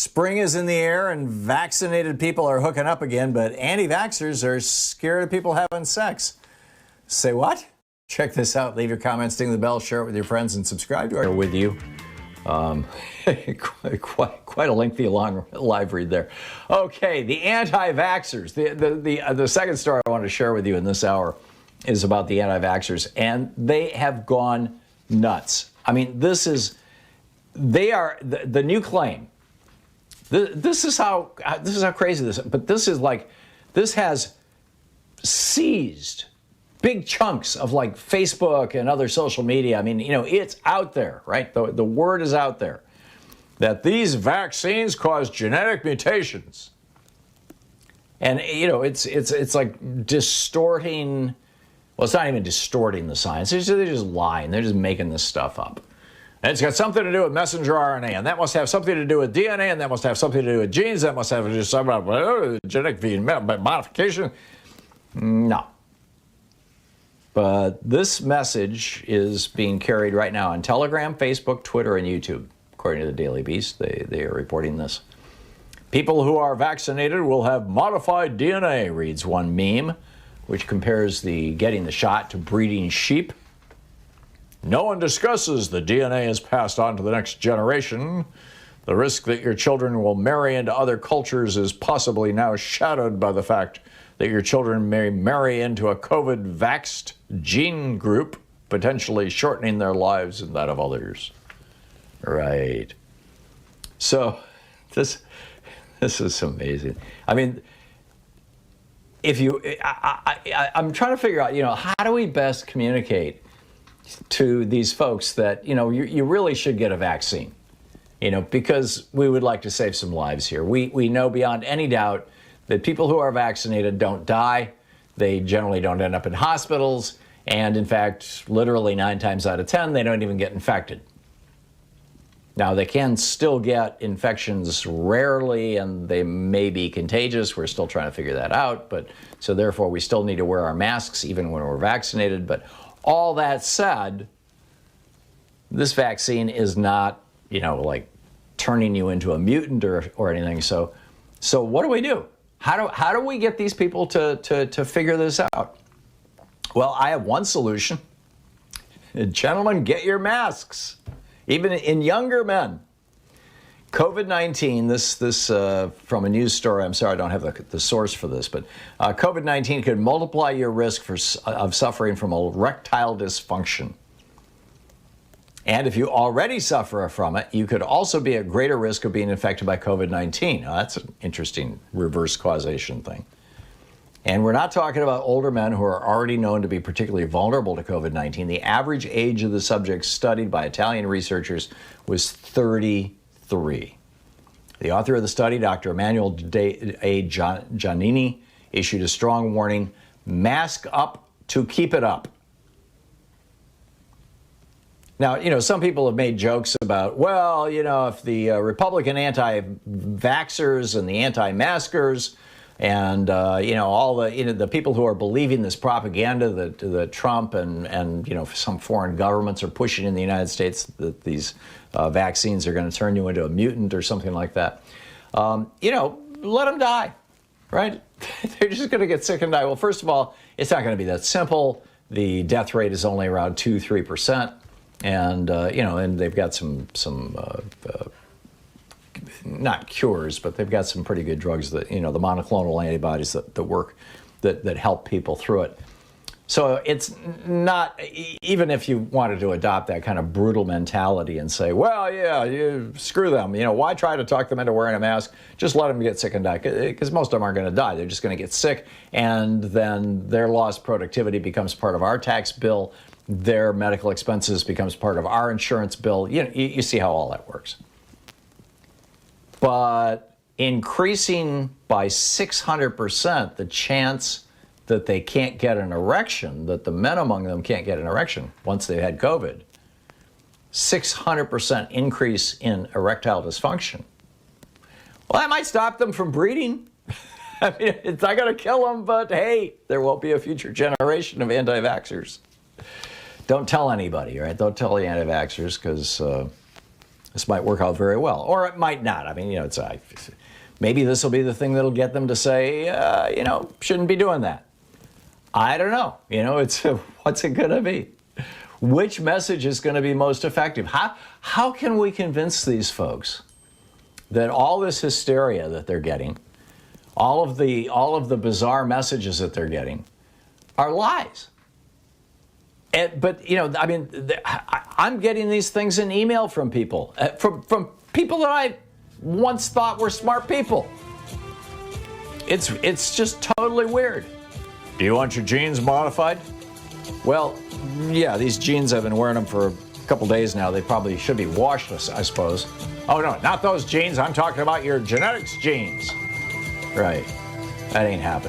Spring is in the air and vaccinated people are hooking up again, but anti-vaxxers are scared of people having sex. Say what? Check this out. Leave your comments, ding the bell, share it with your friends, and subscribe to our with you. Quite a lengthy, long live read there. Okay, the anti-vaxxers. The second story I wanted to share with you in this hour is about the anti-vaxxers, and they have gone nuts. I mean, they are the new claim. This is how crazy this is. But this has seized big chunks of like Facebook and other social media. I mean, it's out there, right? The word is out there that these vaccines cause genetic mutations, and it's like distorting. Well, it's not even distorting the science. They're just lying. They're just making this stuff up. And it's got something to do with messenger RNA, and that must have something to do with DNA, and that must have something to do with genes, that must have to do with something about genetic modification. No. But this message is being carried right now on Telegram, Facebook, Twitter, and YouTube, according to the Daily Beast. They are reporting this. People who are vaccinated will have modified DNA, reads one meme, which compares getting the shot to breeding sheep. No one discusses the DNA is passed on to the next generation. The risk that your children will marry into other cultures is possibly now shadowed by the fact that your children may marry into a COVID-vaxxed gene group, potentially shortening their lives and that of others. Right. So this is amazing. I mean, I'm trying to figure out, how do we best communicate to these folks that, you really should get a vaccine, because we would like to save some lives here. We know beyond any doubt that people who are vaccinated don't die. They generally don't end up in hospitals. And in fact, literally 9 times out of 10, they don't even get infected. Now, they can still get infections rarely, and they may be contagious. We're still trying to figure that out. But so therefore, we still need to wear our masks even when we're vaccinated. But all that said, this vaccine is not, like turning you into a mutant or anything. So what do we do? How do we get these people to figure this out? Well, I have one solution. Gentlemen, get your masks, even in younger men. COVID-19, this from a news story. I'm sorry, I don't have the source for this, but COVID-19 could multiply your risk of suffering from erectile dysfunction. And if you already suffer from it, you could also be at greater risk of being infected by COVID-19. Now, that's an interesting reverse causation thing. And we're not talking about older men who are already known to be particularly vulnerable to COVID-19. The average age of the subjects studied by Italian researchers was 33. The author of the study, Dr. Emanuele A. Giannini, issued a strong warning: mask up to keep it up. Now, some people have made jokes about, well, if the Republican anti-vaxxers and the anti-maskers and, all the people who are believing this propaganda that Trump and some foreign governments are pushing in the United States, that these vaccines are going to turn you into a mutant or something like that, let them die, right? They're just going to get sick and die. Well, first of all, it's not going to be that simple. The death rate is only around 2-3%. And, and they've got some not cures, but they've got some pretty good drugs that, the monoclonal antibodies that work, that help people through it. So it's not, even if you wanted to adopt that kind of brutal mentality and say, well, yeah, you screw them. Why try to talk them into wearing a mask? Just let them get sick and die, because most of them aren't going to die. They're just going to get sick, and then their lost productivity becomes part of our tax bill. Their medical expenses becomes part of our insurance bill. You see how all that works. But increasing by 600% the chance that they can't get an erection, that the men among them can't get an erection once they've had COVID, 600% increase in erectile dysfunction. Well, that might stop them from breeding. I mean, it's not going to kill them, but hey, there won't be a future generation of anti-vaxxers. Don't tell anybody, right? Don't tell the anti-vaxxers, because This might work out very well, or it might not. I mean, you know, maybe this will be the thing that'll get them to say, you know, shouldn't be doing that. I don't know. You know, what's it going to be? Which message is going to be most effective? How can we convince these folks that all this hysteria that they're getting, all of the bizarre messages that they're getting, are lies? But you know, I mean, I'm getting these things in email from people, from people that I once thought were smart people. It's just totally weird. Do you want your genes modified? Well, yeah, these genes, I've been wearing them for a couple days now. They probably should be washed, I suppose. Oh, no, not those genes. I'm talking about your genetics genes. Right. That ain't happening.